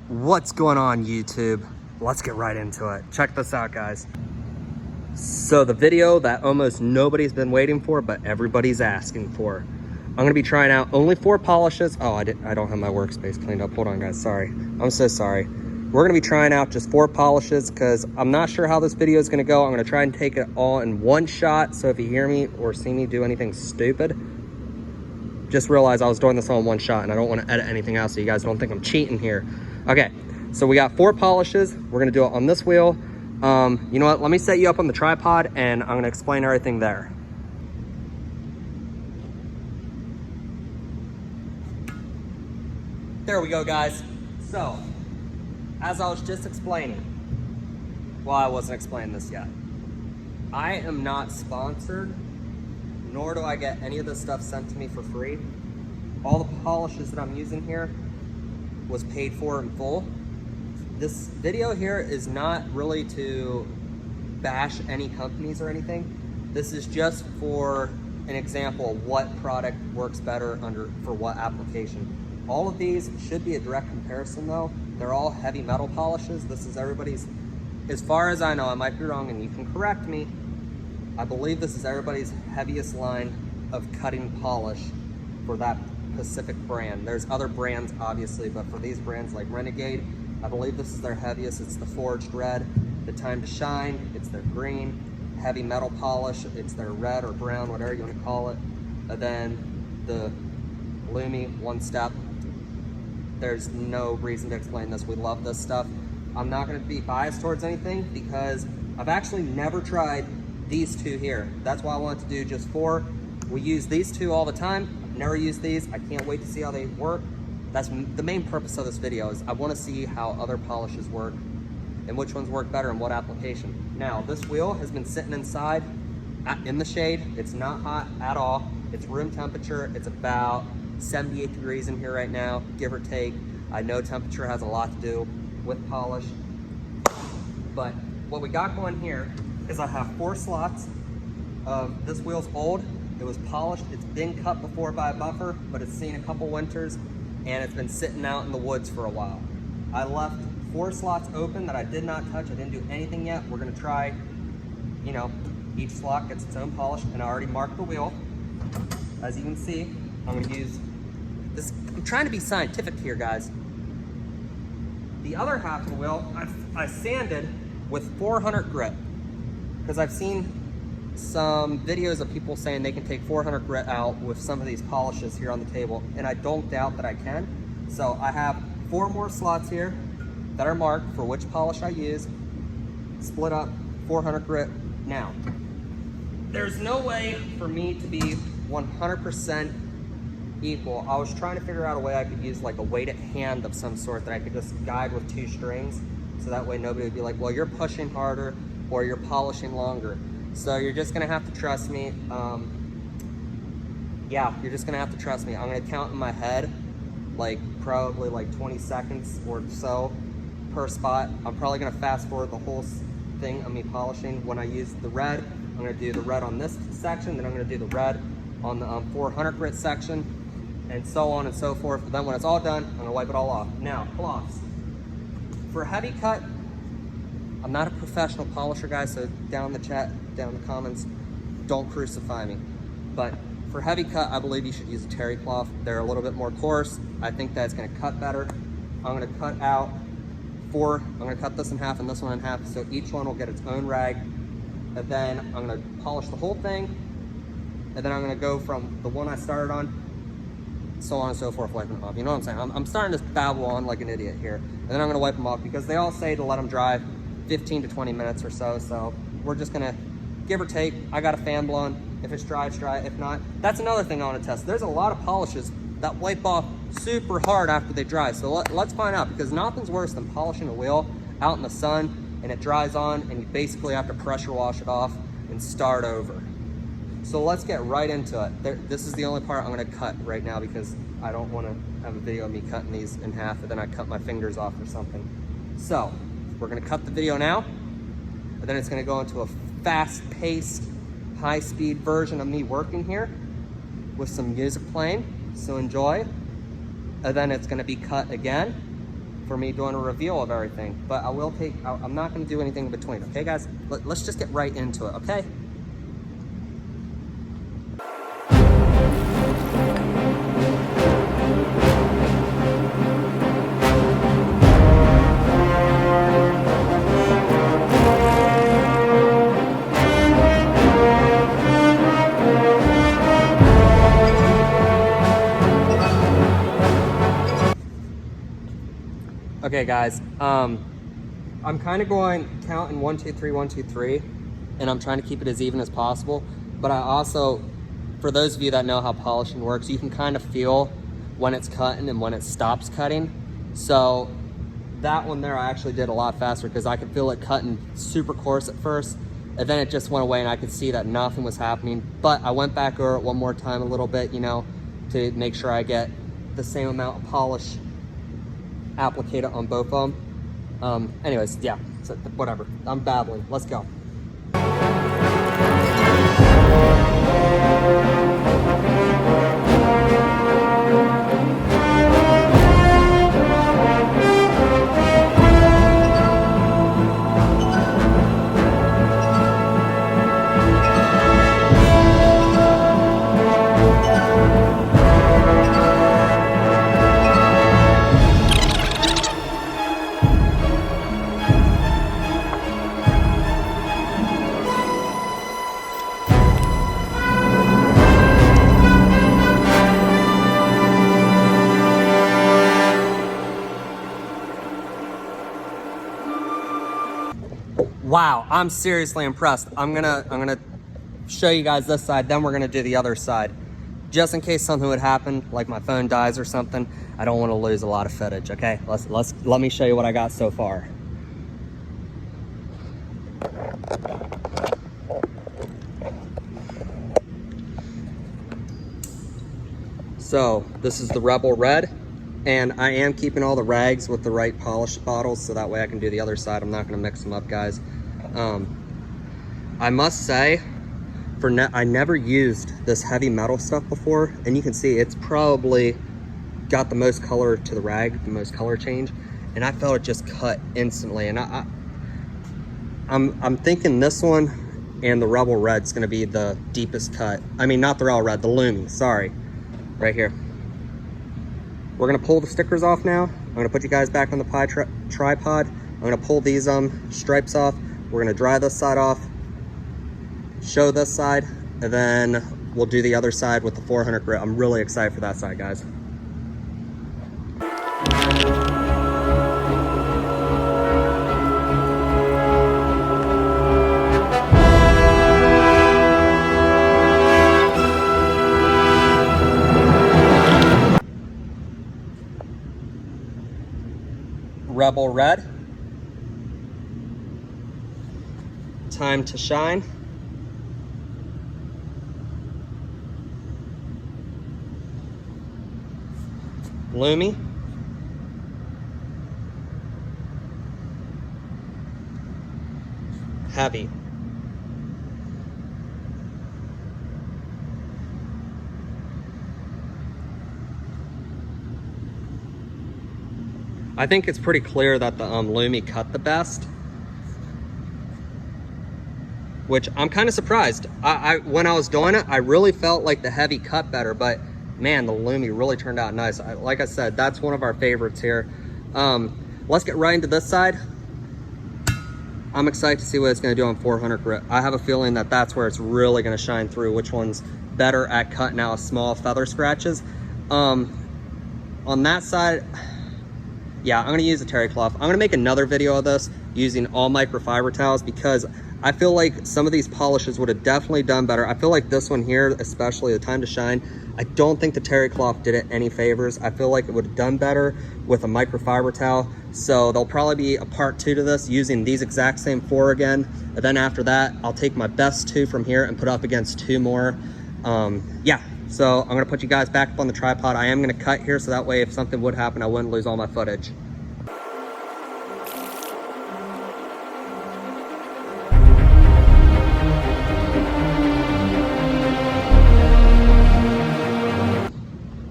What's going on, YouTube? Let's get right into it. Check this out, guys. So the video that almost nobody's been waiting for, but everybody's asking for. I'm gonna be trying out only 4 polishes. Oh, I don't have my workspace cleaned up. Hold on, guys, sorry. I'm so sorry. We're gonna be trying out just 4 polishes because I'm not sure how this video is gonna go. I'm gonna try and take it all in one shot. So if you hear me or see me do anything stupid, just realize I was doing this all in one shot and I don't want to edit anything out so you guys don't think I'm cheating here. Okay, so we got 4 polishes. We're gonna do it on this wheel. You know what, let me set you up on the tripod and I'm gonna explain everything there. There we go, guys. So, as I was just explaining, well, I wasn't explaining this yet. I am not sponsored, nor do I get any of this stuff sent to me for free. All the polishes that I'm using here was paid for in full. This video here is not really to bash any companies or anything. This is just for an example of what product works better for what application. All of these should be a direct comparison though. They're all heavy metal polishes. This is everybody's, as far as I know, I might be wrong and you can correct me, I believe this is everybody's heaviest line of cutting polish for that specific brand. There's other brands obviously, but for these brands like Renegade, I believe this is their heaviest. It's the Forged Red, the Time to Shine, it's their green, heavy metal polish, it's their red or brown, whatever you want to call it. And then the Luhmi One Step. There's no reason to explain this. We love this stuff. I'm not going to be biased towards anything because I've actually never tried these 2 here. That's why I wanted to do just 4. We use these 2 all the time. I've never used these. I can't wait to see how they work. That's the main purpose of this video, is I want to see how other polishes work and which ones work better in what application. Now, this wheel has been sitting inside in the shade. It's not hot at all. It's room temperature. It's about 78 degrees in here right now, give or take. I know temperature has a lot to do with polish, but what we got going here is I have 4 slots of, this wheel's old, it was polished, it's been cut before by a buffer, but it's seen a couple winters and it's been sitting out in the woods for a while. I left 4 slots open that I did not touch. I didn't do anything yet. We're gonna try, you know, each slot gets its own polish, and I already marked the wheel. As you can see, I'm gonna use this. I'm trying to be scientific here, guys. The other half of the wheel, I sanded with 400 grit because I've seen some videos of people saying they can take 400 grit out with some of these polishes here on the table, and I don't doubt that I can. So I have 4 more slots here that are marked for which polish I use, split up 400 grit. Now, there's no way for me to be 100% equal. I was trying to figure out a way I could use like a weighted hand of some sort that I could just guide with 2 strings, so that way nobody would be like, well, you're pushing harder or you're polishing longer. So you're just gonna have to trust me. Yeah, you're just gonna have to trust me. I'm gonna count in my head, like probably like 20 seconds or so per spot. I'm probably gonna fast forward the whole thing of me polishing. When I use the red, I'm gonna do the red on this section, then I'm gonna do the red on the 400 grit section, and so on and so forth. But then when it's all done, I'm gonna wipe it all off. Now, cloths. For a heavy cut, I'm not a professional polisher, guys, so down in the chat, down in the comments, don't crucify me. But for heavy cut, I believe you should use a terry cloth. They're a little bit more coarse. I think that's gonna cut better. I'm gonna cut out 4, I'm gonna cut this in half and this one in half, so each one will get its own rag. And then I'm gonna polish the whole thing, and then I'm gonna go from the one I started on, so on and so forth, wiping them off. You know what I'm saying? I'm starting to babble on like an idiot here. And then I'm gonna wipe them off because they all say to let them dry 15 to 20 minutes or so. So we're just gonna, give or take, I got a fan blowing. If it's dry, it's dry. If not, that's another thing I wanna test. There's a lot of polishes that wipe off super hard after they dry. So let's find out, because nothing's worse than polishing a wheel out in the sun and it dries on and you basically have to pressure wash it off and start over. So let's get right into it. This is the only part I'm gonna cut right now because I don't wanna have a video of me cutting these in half and then I cut my fingers off or something. So we're gonna cut the video now, and then it's gonna go into a fast-paced, high-speed version of me working here with some music playing, so enjoy. And then it's gonna be cut again for me doing a reveal of everything. But I will take, I'm not gonna do anything in between, okay guys? Let's just get right into it, okay? Okay guys, I'm kind of going counting 1, 2, 3, 1, 2, 3, and I'm trying to keep it as even as possible. But I also, for those of you that know how polishing works, you can kind of feel when it's cutting and when it stops cutting. So that one there I actually did a lot faster because I could feel it cutting super coarse at first, and then it just went away and I could see that nothing was happening. But I went back over it one more time a little bit, you know, to make sure I get the same amount of polish applicated on both of them. Anyways, yeah, so whatever. I'm babbling. Let's go. Wow, I'm seriously impressed. I'm gonna show you guys this side, then we're gonna do the other side. Just in case something would happen, like my phone dies or something, I don't wanna lose a lot of footage, okay? Let me show you what I got so far. So, this is the Rebel Red, and I am keeping all the rags with the right polish bottles, so that way I can do the other side. I'm not gonna mix them up, guys. I must say, I never used this heavy metal stuff before, and you can see it's probably got the most color to the rag, the most color change, and I felt it just cut instantly. And I'm thinking this one and the Rebel Red's gonna be the deepest cut. I mean, not the Rebel Red, the Luhmi, sorry, right here. We're gonna pull the stickers off now. I'm gonna put you guys back on the tripod. I'm gonna pull these stripes off. We're gonna dry this side off, show this side, and then we'll do the other side with the 400 grit. I'm really excited for that side, guys. Rebel Red. Time to shine. Luhmi. Heavy. I think it's pretty clear that the Luhmi cut the best, which I'm kind of surprised. When I was doing it, I really felt like the heavy cut better, but man, the Luhmi really turned out nice. Like I said, that's one of our favorites here. Let's get right into this side. I'm excited to see what it's gonna do on 400 grit. I have a feeling that that's where it's really gonna shine through, which one's better at cutting out small feather scratches. On that side, yeah, I'm gonna use a terry cloth. I'm gonna make another video of this using all microfiber towels because I feel like some of these polishes would have definitely done better. I feel like this one here, especially the time to shine, I don't think the terry cloth did it any favors. I feel like it would have done better with a microfiber towel. So there'll probably be a part 2 to this using these exact same 4 again. And then after that, I'll take my best 2 from here and put up against 2 more. Yeah, so I'm gonna put you guys back up on the tripod. I am gonna cut here so that way if something would happen, I wouldn't lose all my footage.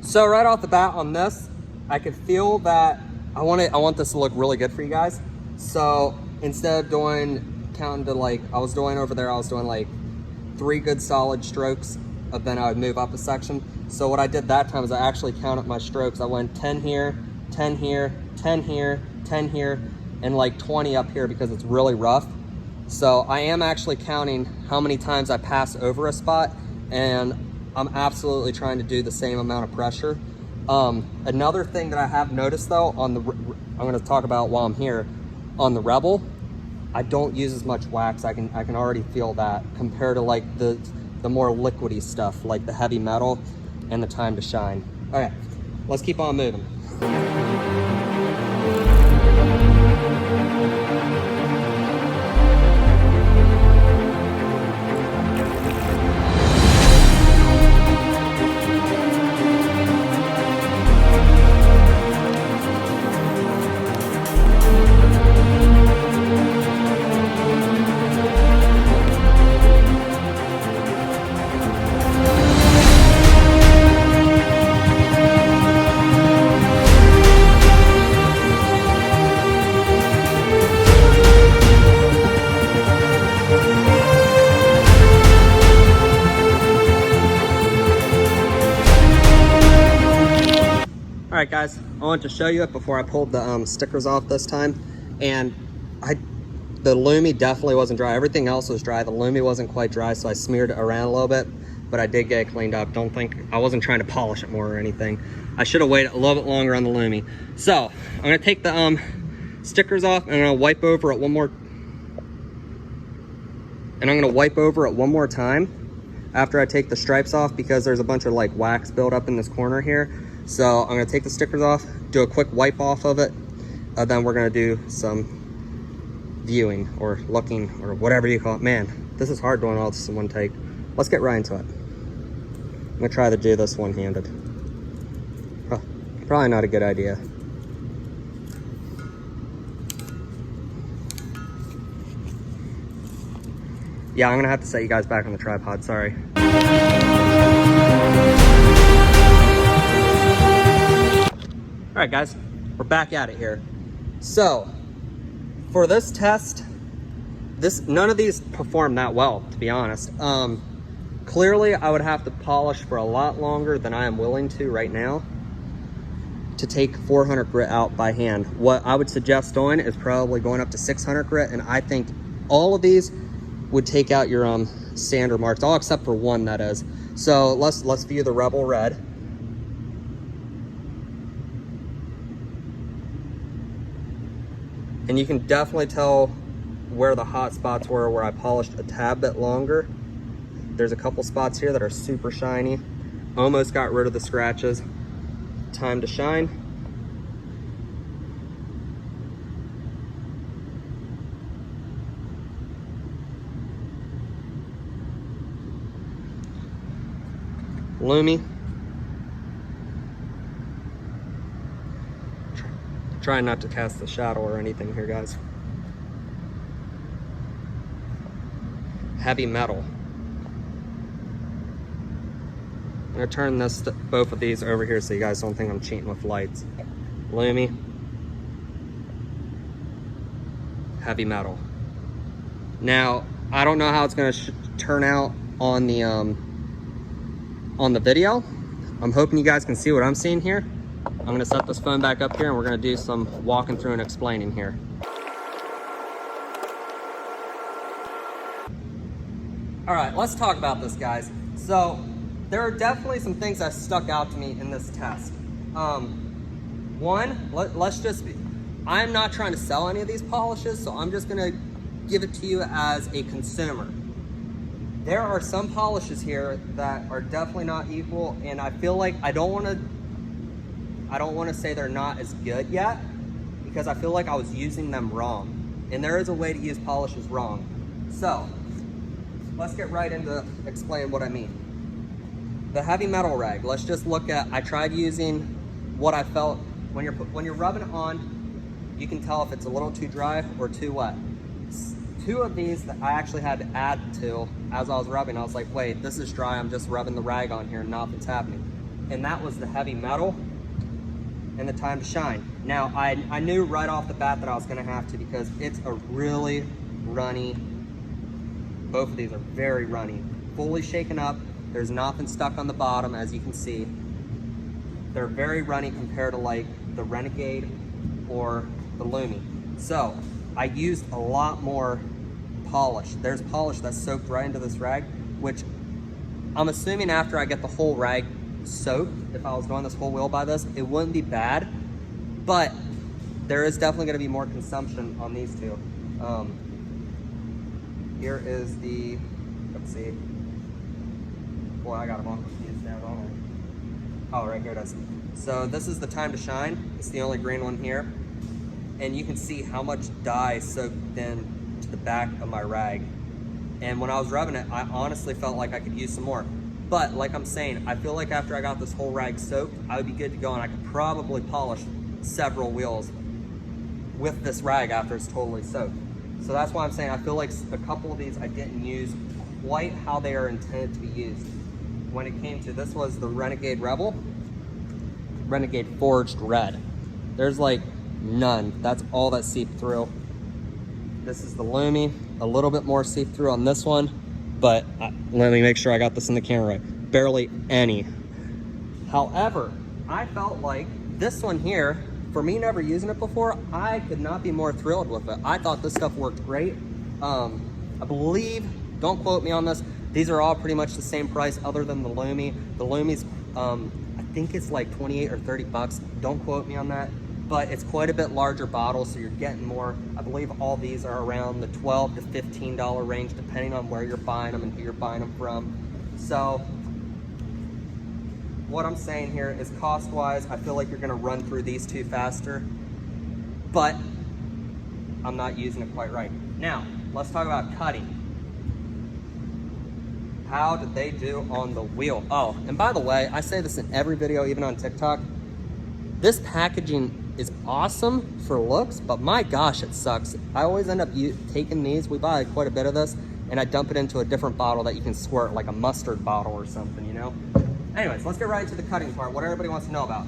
So right off the bat on this, I could feel that I want this to look really good for you guys. So instead of counting to like, I was doing over there, I was doing like 3 good solid strokes, but then I would move up a section. So what I did that time is I actually counted my strokes. I went 10 here, 10 here, 10 here, 10 here, and like 20 up here because it's really rough. So I am actually counting how many times I pass over a spot, and I'm absolutely trying to do the same amount of pressure. Another thing that I have noticed though, I'm gonna talk about while I'm here, on the Rebel, I don't use as much wax. I can already feel that compared to like the more liquidy stuff, like the heavy metal and the time to shine. Okay, let's keep on moving. All right, guys, I want to show you it before I pulled the stickers off this time. And the Luhmi definitely wasn't dry. Everything else was dry. The Luhmi wasn't quite dry, so I smeared it around a little bit, but I did get it cleaned up. Don't think, I wasn't trying to polish it more or anything. I should have waited a little bit longer on the Luhmi. So I'm gonna take the stickers off, and I'm gonna wipe over it one more. And I'm gonna wipe over it one more time after I take the stripes off, because there's a bunch of like wax built up in this corner here. So I'm gonna take the stickers off, do a quick wipe off of it, then we're gonna do some viewing or looking or whatever you call it. Man, this is hard doing all this in one take. Let's get right into it. I'm gonna try to do this one-handed. Huh, probably not a good idea. Yeah, I'm gonna have to set you guys back on the tripod, sorry. All right, guys, we're back at it here. So for this test, none of these performed that well, to be honest. Clearly I would have to polish for a lot longer than I am willing to right now to take 400 grit out by hand. What I would suggest doing is probably going up to 600 grit, and I think all of these would take out your standard marks, all except for one, that is. So let's view the Rebel Red. And you can definitely tell where the hot spots were, where I polished a tad bit longer. There's a couple spots here that are super shiny. Almost got rid of the scratches. Time to shine. Luhmi. Trying not to cast the shadow or anything here, guys. Heavy metal. I'm gonna turn both of these over here so you guys don't think I'm cheating with lights. Luhmi. Heavy metal. Now, I don't know how it's gonna turn out on the video. I'm hoping you guys can see what I'm seeing here. I'm gonna set this phone back up here, and we're gonna do some walking through and explaining here. All right, let's talk about this, guys. So there are definitely some things that stuck out to me in this test. One, I'm not trying to sell any of these polishes, so I'm just gonna give it to you as a consumer. There are some polishes here that are definitely not equal, and I feel like I don't want to say they're not as good yet, because I feel like I was using them wrong. And there is a way to use polishes wrong. So let's get right into explain what I mean. The heavy metal rag, let's just look at, I tried using what I felt, when you're rubbing it on, you can tell if it's a little too dry or too wet. Two of these that I actually had to add to as I was rubbing, I was like, wait, this is dry, I'm just rubbing the rag on here and nothing's happening. And that was the heavy metal and the time to shine. Now, I knew right off the bat that I was gonna have to, because it's a really runny, both of these are very runny. Fully shaken up, there's nothing stuck on the bottom, as you can see. They're very runny compared to like the Renegade or the Luhmi. So, I used a lot more polish. There's polish that's soaked right into this rag, which I'm assuming after I get the whole rag soaked, if I was going this whole wheel by this, it wouldn't be bad, but there is definitely gonna be more consumption on these two. Here is the, let's see. Boy, I got them all confused now, don't I? Oh, right here it is. So this is the Time to Shine. It's the only green one here. And you can see how much dye soaked in to the back of my rag. And when I was rubbing it, I honestly felt like I could use some more. But like I'm saying, I feel like after I got this whole rag soaked, I would be good to go, and I could probably polish several wheels with this rag after it's totally soaked. So that's why I'm saying I feel like a couple of these I didn't use quite how they are intended to be used. When it came to, this was the Renegade Rebel, Renegade Forged Red. There's like none. That's all that seeped through. This is the Luhmi, a little bit more seep through on this one, but let me make sure I got this in the camera right. Barely any. However, I felt like this one here, for me never using it before, I could not be more thrilled with it. I thought this stuff worked great. I believe, don't quote me on this, these are all pretty much the same price other than the Luhmi. The Luhmi's, I think it's like 28 or 30 bucks. Don't quote me on that. But it's quite a bit larger bottle, so you're getting more. I believe all these are around the $12 to $15 range, depending on where you're buying them and who you're buying them from. So what I'm saying here is, cost-wise, I feel like you're gonna run through these two faster, but I'm not using it quite right. Now, let's talk about cutting. How did they do on the wheel? Oh, and by the way, I say this in every video, even on TikTok, this packaging is awesome for looks, but my gosh, it sucks. I always end up taking these, we buy quite a bit of this, and I dump it into a different bottle that you can squirt, like a mustard bottle or something, you know? Anyways, let's get right into the cutting part, what everybody wants to know about.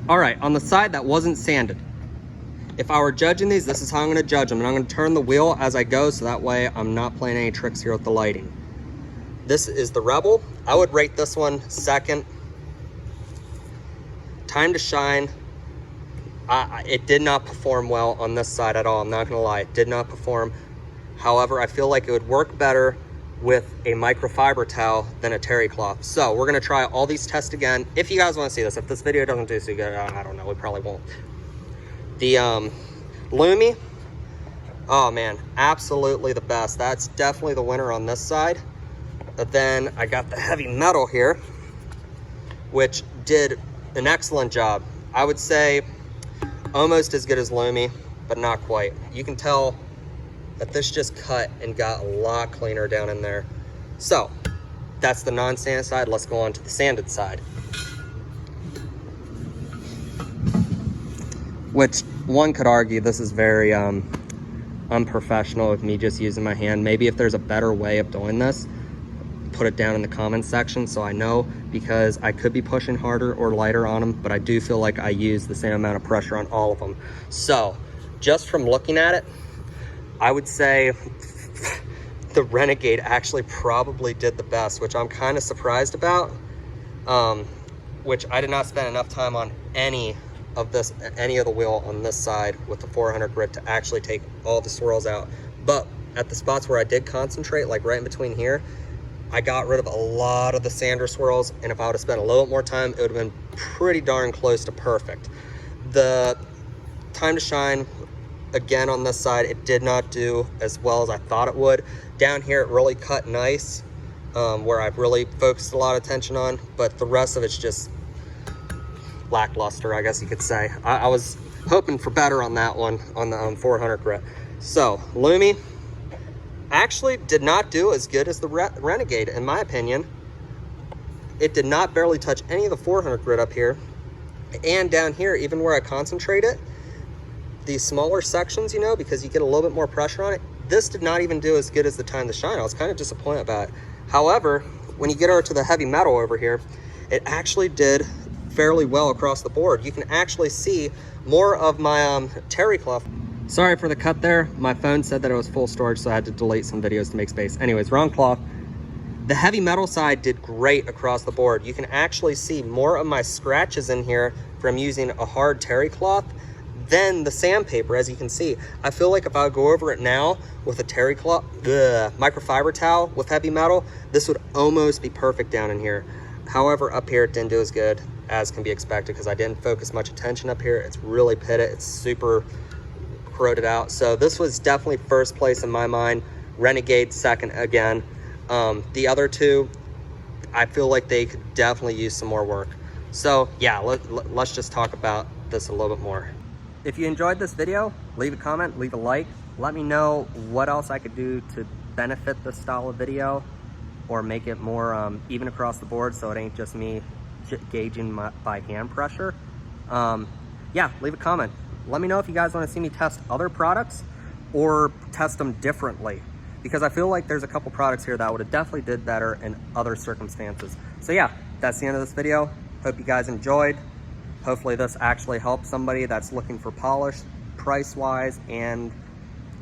All right, on the side that wasn't sanded, if I were judging these, this is how I'm gonna judge them, and I'm gonna turn the wheel as I go, so that way I'm not playing any tricks here with the lighting. This is the Rebel. I would rate this one second. Time to Shine. It did not perform well on this side at all. I'm not gonna lie, it did not perform. However, I feel like it would work better with a microfiber towel than a terry cloth. So we're gonna try all these tests again. If you guys wanna see this, if this video doesn't do so good, I don't know, we probably won't. The Luhmi, oh man, absolutely the best. That's definitely the winner on this side. But then I got the heavy metal here, which did an excellent job. I would say almost as good as Luhmi, but not quite. You can tell that this just cut and got a lot cleaner down in there. So that's the non-sanded side. Let's go on to the sanded side, which one could argue this is very unprofessional with me just using my hand. Maybe if there's a better way of doing this, put it down in the comments section so I know, because I could be pushing harder or lighter on them, but I do feel like I use the same amount of pressure on all of them. So just from looking at it, I would say the Renegade actually probably did the best, which I'm kind of surprised about, which I did not spend enough time on any of the wheel on this side with the 400 grit to actually take all the swirls out. But at the spots where I did concentrate, like right in between here, I got rid of a lot of the sander swirls, and if I would have spent a little bit more time, it would have been pretty darn close to perfect. The Time to Shine, again on this side, it did not do as well as I thought it would. Down here, it really cut nice, where I've really focused a lot of attention on, but the rest of it's just lackluster, I guess you could say. I was hoping for better on that one, on the 400 grit. So, Luhmi actually did not do as good as the Renegade, in my opinion. It did not barely touch any of the 400 grit up here. And down here, even where I concentrate it, these smaller sections, you know, because you get a little bit more pressure on it, this did not even do as good as the Time to Shine. I was kind of disappointed about it. However, when you get over to the heavy metal over here, it actually did fairly well across the board. You can actually see more of my terry cloth. Sorry for the cut there. My phone said that it was full storage, so I had to delete some videos to make space. Anyways, wrong cloth. The heavy metal side did great across the board. You can actually see more of my scratches in here from using a hard terry cloth than the sandpaper, as you can see. I feel like if I go over it now with a terry cloth, the microfiber towel with heavy metal, this would almost be perfect down in here. However, up here it didn't do as good as can be expected because I didn't focus much attention up here. It's really pitted, it's super corroded out. So this was definitely first place in my mind. Renegade second again. The other two, I feel like they could definitely use some more work. So yeah, let's just talk about this a little bit more. If you enjoyed this video, leave a comment, leave a like. Let me know what else I could do to benefit this style of video or make it more even across the board so it ain't just me gauging by hand pressure. Yeah, leave a comment. Let me know if you guys want to see me test other products or test them differently, because I feel like there's a couple products here that would have definitely did better in other circumstances. So yeah, that's the end of this video. Hope you guys enjoyed. Hopefully this actually helps somebody that's looking for polish, price-wise, and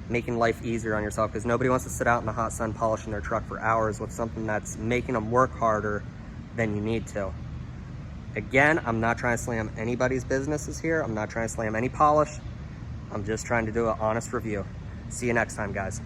making life easier on yourself, because nobody wants to sit out in the hot sun polishing their truck for hours with something that's making them work harder than you need to. Again, I'm not trying to slam anybody's businesses here. I'm not trying to slam any polish. I'm just trying to do an honest review. See you next time, guys.